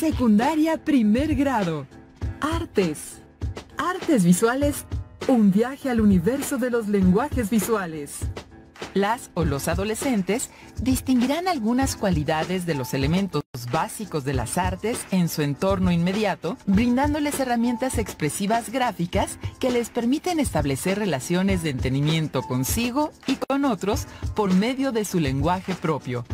Secundaria primer grado. Artes. Artes visuales, un viaje al universo de los lenguajes visuales. Las o los adolescentes distinguirán algunas cualidades de los elementos básicos de las artes en su entorno inmediato, brindándoles herramientas expresivas gráficas que les permiten establecer relaciones de entendimiento consigo y con otros por medio de su lenguaje propio.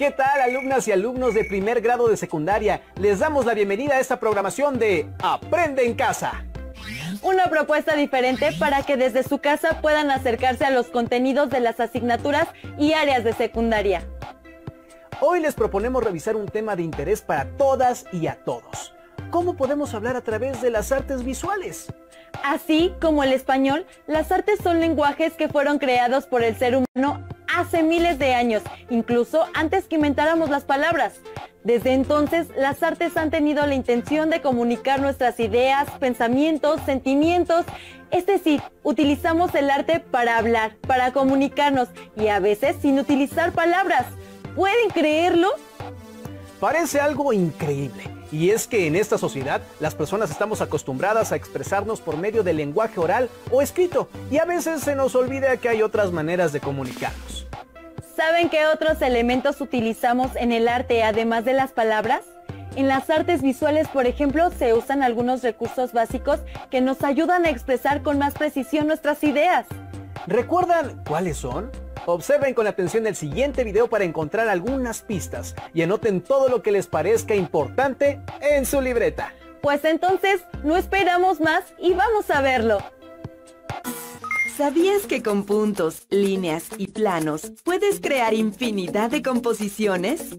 ¿Qué tal, alumnas y alumnos de primer grado de secundaria? Les damos la bienvenida a esta programación de Aprende en Casa. Una propuesta diferente para que desde su casa puedan acercarse a los contenidos de las asignaturas y áreas de secundaria. Hoy les proponemos revisar un tema de interés para todas y a todos. ¿Cómo podemos hablar a través de las artes visuales? Así como el español, las artes son lenguajes que fueron creados por el ser humano hace miles de años, incluso antes que inventáramos las palabras. Desde entonces, las artes han tenido la intención de comunicar nuestras ideas, pensamientos, sentimientos. Es decir, utilizamos el arte para hablar, para comunicarnos y a veces sin utilizar palabras. ¿Pueden creerlo? Parece algo increíble. Y es que en esta sociedad, las personas estamos acostumbradas a expresarnos por medio del lenguaje oral o escrito, y a veces se nos olvida que hay otras maneras de comunicarnos. ¿Saben qué otros elementos utilizamos en el arte además de las palabras? En las artes visuales, por ejemplo, se usan algunos recursos básicos que nos ayudan a expresar con más precisión nuestras ideas. ¿Recuerdan cuáles son? Observen con atención el siguiente video para encontrar algunas pistas y anoten todo lo que les parezca importante en su libreta. Pues entonces, no esperamos más y vamos a verlo. ¿Sabías que con puntos, líneas y planos puedes crear infinidad de composiciones?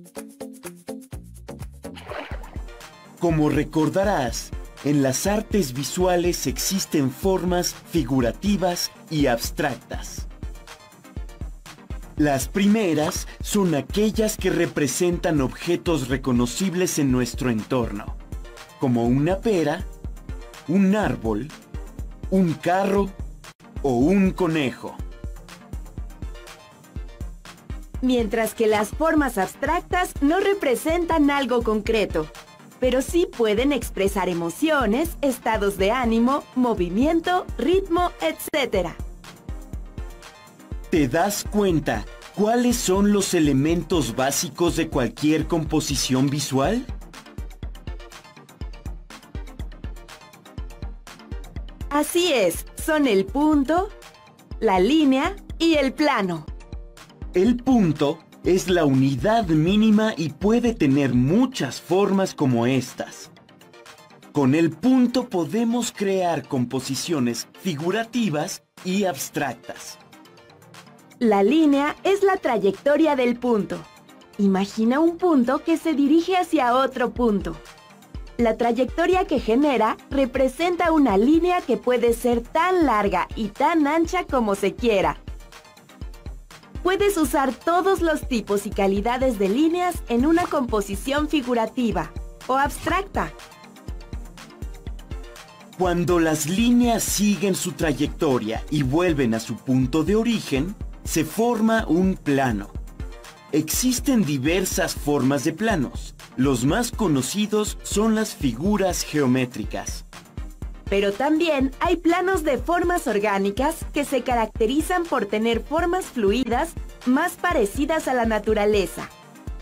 Como recordarás, en las artes visuales existen formas figurativas y abstractas. Las primeras son aquellas que representan objetos reconocibles en nuestro entorno, como una pera, un árbol, un carro o un conejo. Mientras que las formas abstractas no representan algo concreto, pero sí pueden expresar emociones, estados de ánimo, movimiento, ritmo, etc. ¿Te das cuenta cuáles son los elementos básicos de cualquier composición visual? Así es, son el punto, la línea y el plano. El punto es la unidad mínima y puede tener muchas formas como estas. Con el punto podemos crear composiciones figurativas y abstractas. La línea es la trayectoria del punto. Imagina un punto que se dirige hacia otro punto. La trayectoria que genera representa una línea que puede ser tan larga y tan ancha como se quiera. Puedes usar todos los tipos y calidades de líneas en una composición figurativa o abstracta. Cuando las líneas siguen su trayectoria y vuelven a su punto de origen, se forma un plano. Existen diversas formas de planos. Los más conocidos son las figuras geométricas. Pero también hay planos de formas orgánicas que se caracterizan por tener formas fluidas más parecidas a la naturaleza,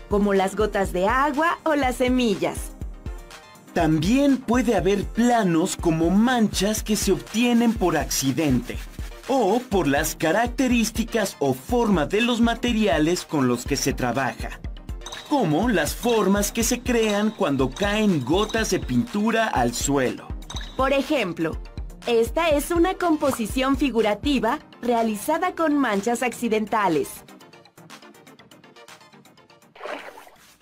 como las gotas de agua o las semillas. También puede haber planos como manchas que se obtienen por accidente o por las características o forma de los materiales con los que se trabaja, como las formas que se crean cuando caen gotas de pintura al suelo. Por ejemplo, esta es una composición figurativa realizada con manchas accidentales.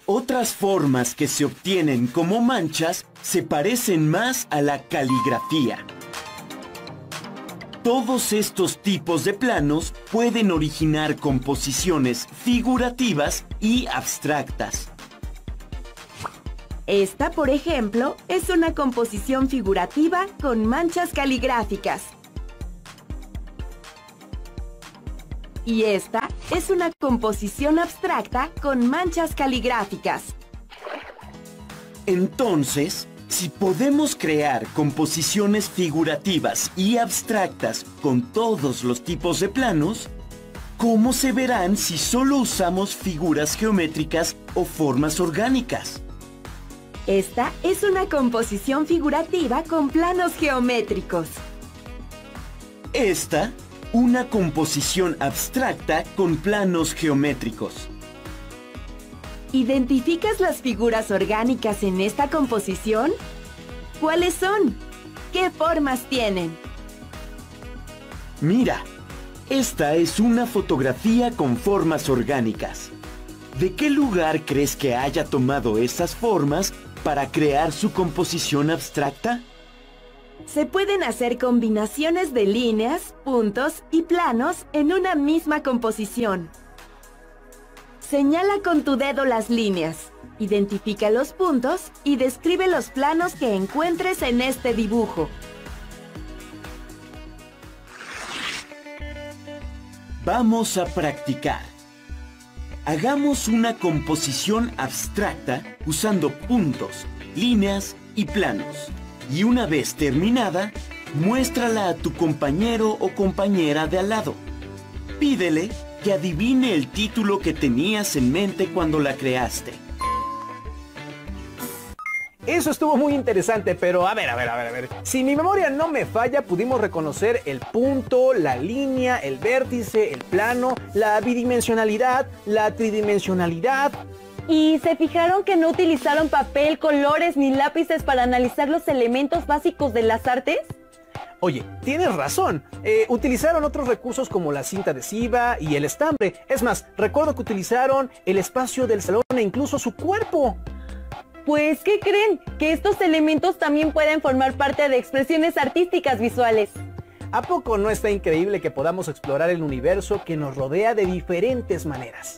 Otras formas que se obtienen como manchas se parecen más a la caligrafía. Todos estos tipos de planos pueden originar composiciones figurativas y abstractas. Esta, por ejemplo, es una composición figurativa con manchas caligráficas. Y esta es una composición abstracta con manchas caligráficas. Entonces, si podemos crear composiciones figurativas y abstractas con todos los tipos de planos, ¿cómo se verán si solo usamos figuras geométricas o formas orgánicas? Esta es una composición figurativa con planos geométricos. Esta, una composición abstracta con planos geométricos. ¿Identificas las figuras orgánicas en esta composición? ¿Cuáles son? ¿Qué formas tienen? Mira, esta es una fotografía con formas orgánicas. ¿De qué lugar crees que haya tomado esas formas para crear su composición abstracta? Se pueden hacer combinaciones de líneas, puntos y planos en una misma composición. Señala con tu dedo las líneas, identifica los puntos y describe los planos que encuentres en este dibujo. Vamos a practicar. Hagamos una composición abstracta usando puntos, líneas y planos. Y una vez terminada, muéstrala a tu compañero o compañera de al lado. Pídele que adivine el título que tenías en mente cuando la creaste. Eso estuvo muy interesante, pero a ver. Si mi memoria no me falla, pudimos reconocer el punto, la línea, el vértice, el plano, la bidimensionalidad, la tridimensionalidad. ¿Y se fijaron que no utilizaron papel, colores ni lápices para analizar los elementos básicos de las artes? Oye, tienes razón. Utilizaron otros recursos como la cinta adhesiva y el estambre. Es más, recuerdo que utilizaron el espacio del salón e incluso su cuerpo. Pues, ¿qué creen? Que estos elementos también pueden formar parte de expresiones artísticas visuales. ¿A poco no está increíble que podamos explorar el universo que nos rodea de diferentes maneras?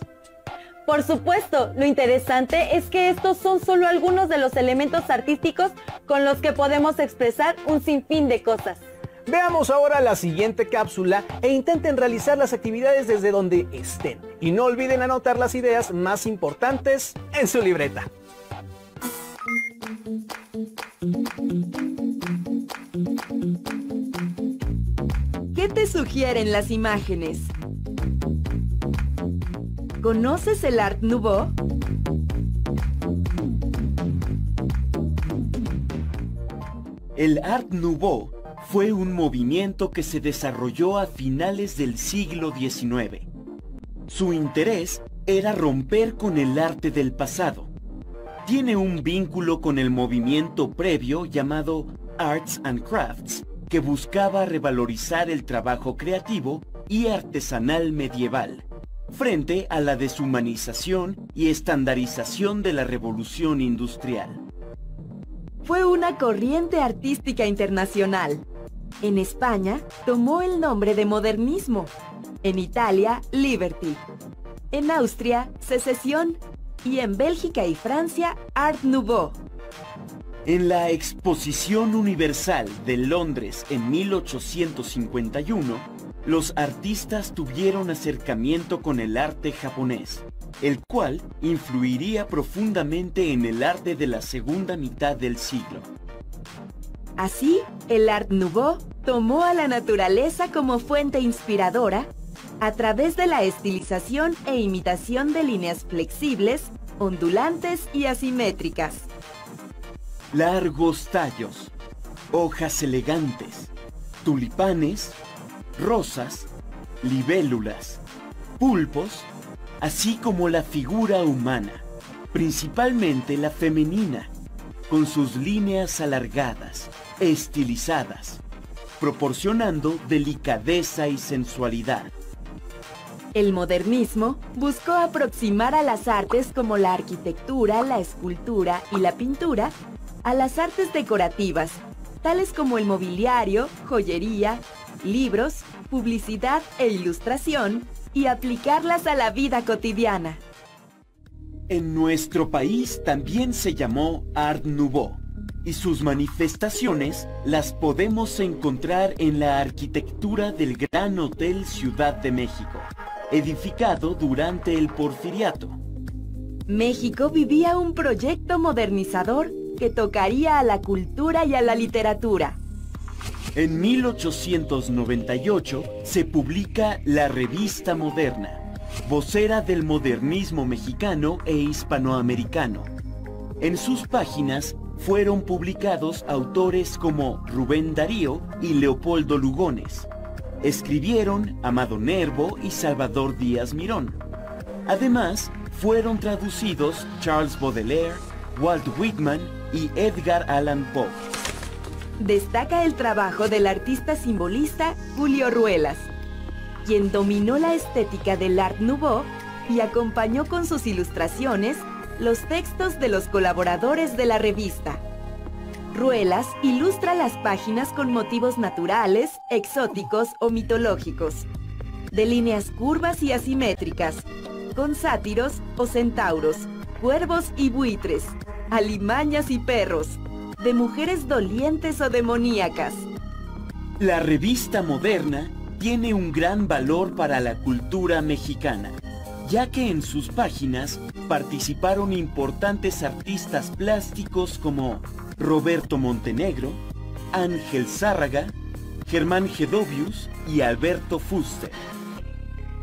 Por supuesto, lo interesante es que estos son solo algunos de los elementos artísticos con los que podemos expresar un sinfín de cosas. Veamos ahora la siguiente cápsula e intenten realizar las actividades desde donde estén. Y no olviden anotar las ideas más importantes en su libreta. ¿Qué te sugieren las imágenes? ¿Conoces el Art Nouveau? El Art Nouveau fue un movimiento que se desarrolló a finales del siglo XIX. Su interés era romper con el arte del pasado. Tiene un vínculo con el movimiento previo llamado Arts and Crafts, que buscaba revalorizar el trabajo creativo y artesanal medieval, frente a la deshumanización y estandarización de la revolución industrial. Fue una corriente artística internacional. En España tomó el nombre de modernismo, en Italia, Liberty, en Austria, Secesión y en Bélgica y Francia, Art Nouveau. En la Exposición Universal de Londres en 1851, los artistas tuvieron acercamiento con el arte japonés, el cual influiría profundamente en el arte de la segunda mitad del siglo. Así, el Art Nouveau tomó a la naturaleza como fuente inspiradora a través de la estilización e imitación de líneas flexibles, ondulantes y asimétricas. Largos tallos, hojas elegantes, tulipanes, rosas, libélulas, pulpos, así como la figura humana, principalmente la femenina, con sus líneas alargadas, estilizadas, proporcionando delicadeza y sensualidad. El modernismo buscó aproximar a las artes como la arquitectura, la escultura y la pintura a las artes decorativas, tales como el mobiliario, joyería, libros, publicidad e ilustración, y aplicarlas a la vida cotidiana. En nuestro país también se llamó Art Nouveau, y sus manifestaciones las podemos encontrar en la arquitectura del Gran Hotel Ciudad de México, edificado durante el Porfiriato. México vivía un proyecto modernizador que tocaría a la cultura y a la literatura. En 1898 se publica La Revista Moderna, vocera del modernismo mexicano e hispanoamericano. En sus páginas fueron publicados autores como Rubén Darío y Leopoldo Lugones. Escribieron Amado Nervo y Salvador Díaz Mirón. Además, fueron traducidos Charles Baudelaire, Walt Whitman y Edgar Allan Poe. Destaca el trabajo del artista simbolista Julio Ruelas, quien dominó la estética del Art Nouveau y acompañó con sus ilustraciones los textos de los colaboradores de la revista. Ruelas ilustra las páginas con motivos naturales, exóticos o mitológicos, de líneas curvas y asimétricas, con sátiros o centauros, cuervos y buitres, alimañas y perros, de mujeres dolientes o demoníacas. La Revista Moderna tiene un gran valor para la cultura mexicana, ya que en sus páginas participaron importantes artistas plásticos como Roberto Montenegro, Ángel Zárraga, Germán Gedovius y Alberto Fuster.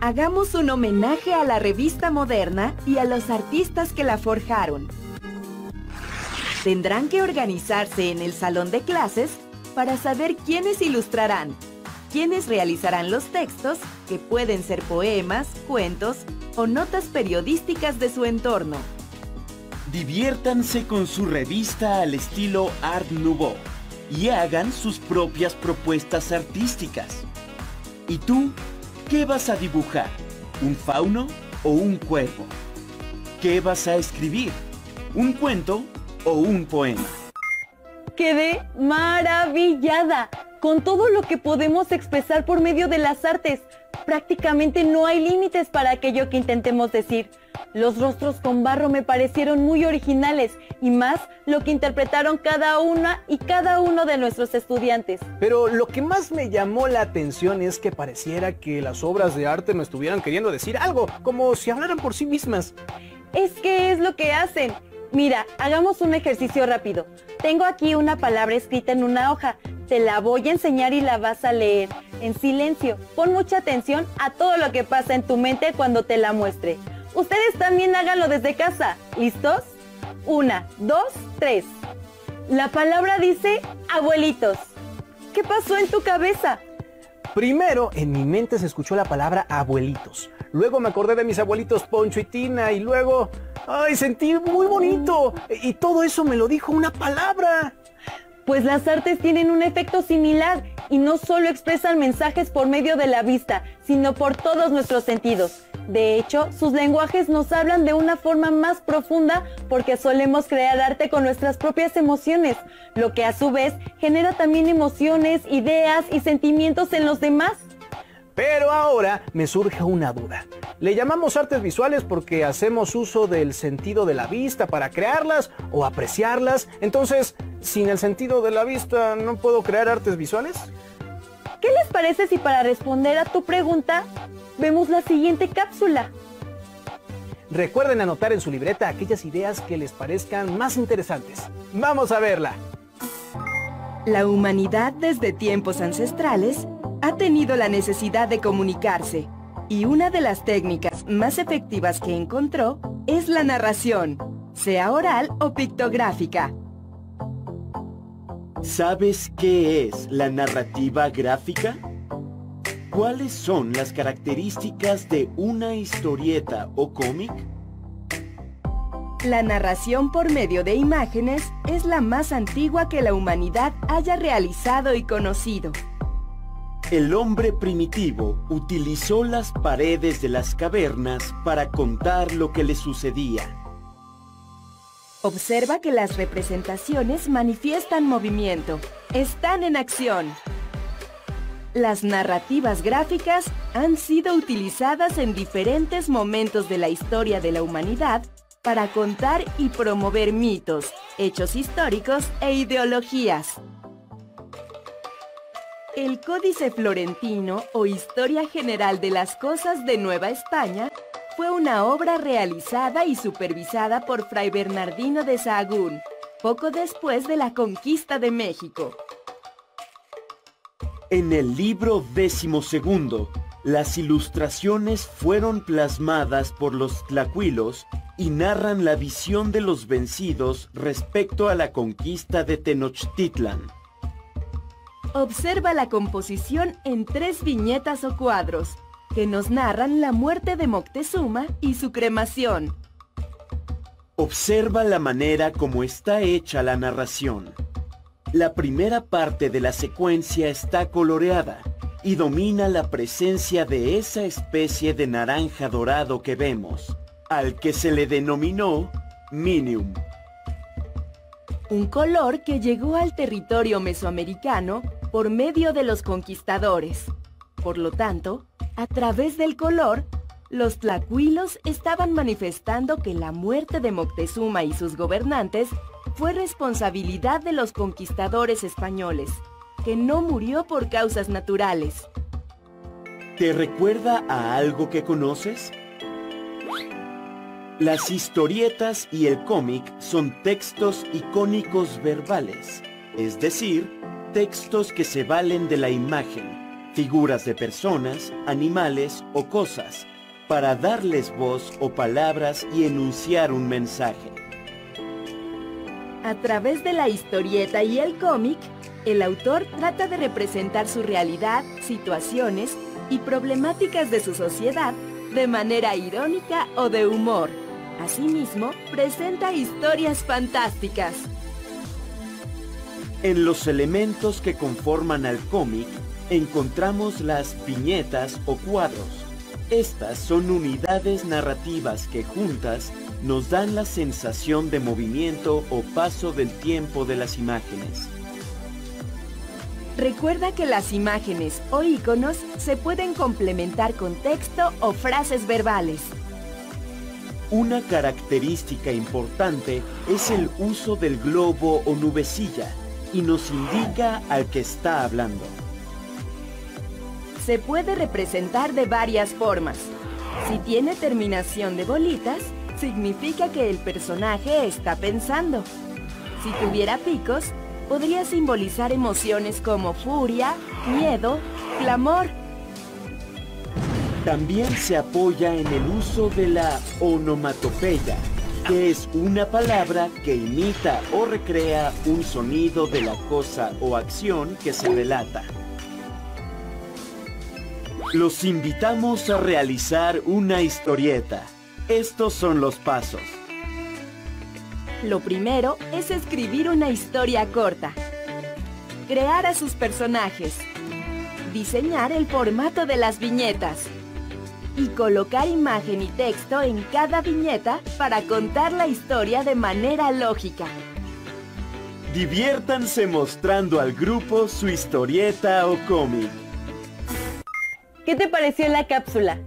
Hagamos un homenaje a la Revista Moderna y a los artistas que la forjaron. Tendrán que organizarse en el salón de clases para saber quiénes ilustrarán, quiénes realizarán los textos, que pueden ser poemas, cuentos o notas periodísticas de su entorno. Diviértanse con su revista al estilo Art Nouveau y hagan sus propias propuestas artísticas. ¿Y tú, qué vas a dibujar? ¿Un fauno o un cuervo? ¿Qué vas a escribir? ¿Un cuento o un poema? Quedé maravillada con todo lo que podemos expresar por medio de las artes. Prácticamente no hay límites para aquello que intentemos decir. Los rostros con barro me parecieron muy originales, y más lo que interpretaron cada una y cada uno de nuestros estudiantes. Pero lo que más me llamó la atención es que pareciera que las obras de arte me estuvieran queriendo decir algo, como si hablaran por sí mismas. Es que es lo que hacen. Mira, hagamos un ejercicio rápido. Tengo aquí una palabra escrita en una hoja. Te la voy a enseñar y la vas a leer en silencio. Pon mucha atención a todo lo que pasa en tu mente cuando te la muestre. Ustedes también háganlo desde casa. ¿Listos? 1, 2, 3. La palabra dice abuelitos. ¿Qué pasó en tu cabeza? Primero, en mi mente se escuchó la palabra abuelitos. Luego me acordé de mis abuelitos Poncho y Tina y luego... ¡ay, sentí muy bonito! Y todo eso me lo dijo una palabra. Pues las artes tienen un efecto similar y no solo expresan mensajes por medio de la vista, sino por todos nuestros sentidos. De hecho, sus lenguajes nos hablan de una forma más profunda porque solemos crear arte con nuestras propias emociones, lo que a su vez genera también emociones, ideas y sentimientos en los demás. Pero ahora me surge una duda. ¿Le llamamos artes visuales porque hacemos uso del sentido de la vista para crearlas o apreciarlas? Entonces, ¿sin el sentido de la vista no puedo crear artes visuales? ¿Qué les parece si para responder a tu pregunta vemos la siguiente cápsula? Recuerden anotar en su libreta aquellas ideas que les parezcan más interesantes. ¡Vamos a verla! La humanidad desde tiempos ancestrales ha tenido la necesidad de comunicarse, y una de las técnicas más efectivas que encontró es la narración, sea oral o pictográfica. ¿Sabes qué es la narrativa gráfica? ¿Cuáles son las características de una historieta o cómic? La narración por medio de imágenes es la más antigua que la humanidad haya realizado y conocido. El hombre primitivo utilizó las paredes de las cavernas para contar lo que le sucedía. Observa que las representaciones manifiestan movimiento, están en acción. Las narrativas gráficas han sido utilizadas en diferentes momentos de la historia de la humanidad para contar y promover mitos, hechos históricos e ideologías. El Códice Florentino o Historia General de las Cosas de Nueva España fue una obra realizada y supervisada por Fray Bernardino de Sahagún, poco después de la conquista de México. En el libro 12º, las ilustraciones fueron plasmadas por los tlacuilos y narran la visión de los vencidos respecto a la conquista de Tenochtitlan. Observa la composición en 3 viñetas o cuadros, que nos narran la muerte de Moctezuma y su cremación. Observa la manera como está hecha la narración. La primera parte de la secuencia está coloreada y domina la presencia de esa especie de naranja dorado que vemos, al que se le denominó Minium. Un color que llegó al territorio mesoamericano por medio de los conquistadores. Por lo tanto, a través del color, los tlacuilos estaban manifestando que la muerte de Moctezuma y sus gobernantes fue responsabilidad de los conquistadores españoles, que no murió por causas naturales. ¿Te recuerda a algo que conoces? Las historietas y el cómic son textos icónicos verbales, es decir, textos que se valen de la imagen, figuras de personas, animales o cosas, para darles voz o palabras y enunciar un mensaje. A través de la historieta y el cómic, el autor trata de representar su realidad, situaciones y problemáticas de su sociedad de manera irónica o de humor. Asimismo, presenta historias fantásticas. En los elementos que conforman al cómic, encontramos las viñetas o cuadros. Estas son unidades narrativas que juntas nos dan la sensación de movimiento o paso del tiempo de las imágenes. Recuerda que las imágenes o iconos se pueden complementar con texto o frases verbales. Una característica importante es el uso del globo o nubecilla y nos indica al que está hablando. Se puede representar de varias formas. Si tiene terminación de bolitas, significa que el personaje está pensando. Si tuviera picos, podría simbolizar emociones como furia, miedo, clamor. También se apoya en el uso de la onomatopeya, que es una palabra que imita o recrea un sonido de la cosa o acción que se relata. Los invitamos a realizar una historieta. Estos son los pasos. Lo primero es escribir una historia corta, crear a sus personajes, diseñar el formato de las viñetas y colocar imagen y texto en cada viñeta para contar la historia de manera lógica. Diviértanse mostrando al grupo su historieta o cómic. ¿Qué te pareció la cápsula?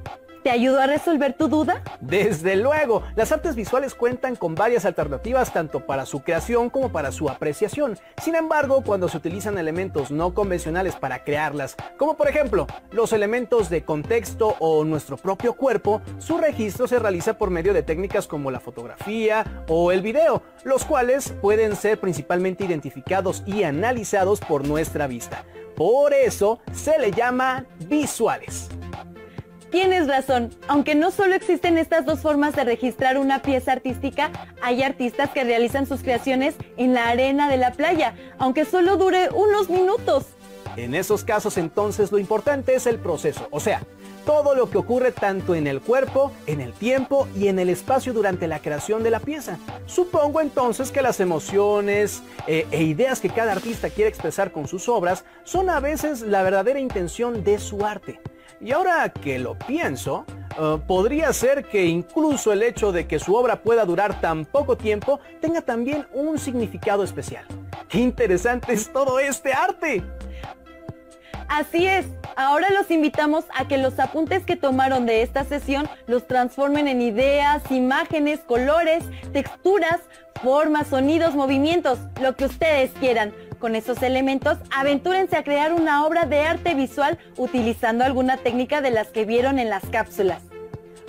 ¿Te ayudó a resolver tu duda? Desde luego, las artes visuales cuentan con varias alternativas tanto para su creación como para su apreciación. Sin embargo, cuando se utilizan elementos no convencionales para crearlas, como por ejemplo los elementos de contexto o nuestro propio cuerpo, su registro se realiza por medio de técnicas como la fotografía o el video, los cuales pueden ser principalmente identificados y analizados por nuestra vista. Por eso se le llama visuales. Tienes razón, aunque no solo existen estas dos formas de registrar una pieza artística, hay artistas que realizan sus creaciones en la arena de la playa, aunque solo dure unos minutos. En esos casos entonces lo importante es el proceso, o sea, todo lo que ocurre tanto en el cuerpo, en el tiempo y en el espacio durante la creación de la pieza. Supongo entonces que las emociones e ideas que cada artista quiere expresar con sus obras son a veces la verdadera intención de su arte. Y ahora que lo pienso, podría ser que incluso el hecho de que su obra pueda durar tan poco tiempo tenga también un significado especial. ¡Qué interesante es todo este arte! Así es, ahora los invitamos a que los apuntes que tomaron de esta sesión los transformen en ideas, imágenes, colores, texturas, formas, sonidos, movimientos, lo que ustedes quieran. Con esos elementos, aventúrense a crear una obra de arte visual utilizando alguna técnica de las que vieron en las cápsulas.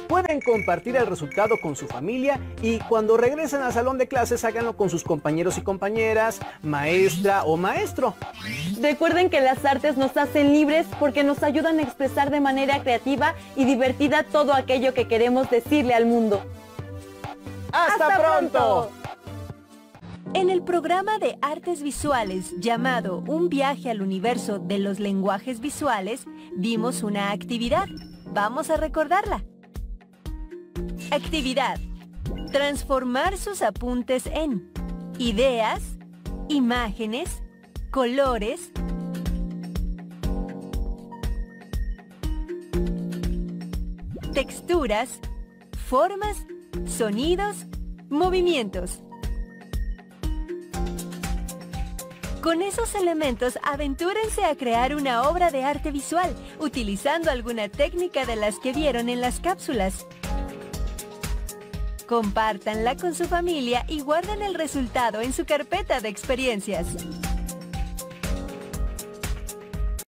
Pueden compartir el resultado con su familia y cuando regresen al salón de clases háganlo con sus compañeros y compañeras, maestra o maestro. Recuerden que las artes nos hacen libres porque nos ayudan a expresar de manera creativa y divertida todo aquello que queremos decirle al mundo. ¡Hasta pronto! En el programa de artes visuales llamado Un viaje al universo de los lenguajes visuales, vimos una actividad. Vamos a recordarla. Actividad: transformar sus apuntes en ideas, imágenes, colores, texturas, formas, sonidos, movimientos. Con esos elementos, aventúrense a crear una obra de arte visual, utilizando alguna técnica de las que vieron en las cápsulas. Compártanla con su familia y guarden el resultado en su carpeta de experiencias.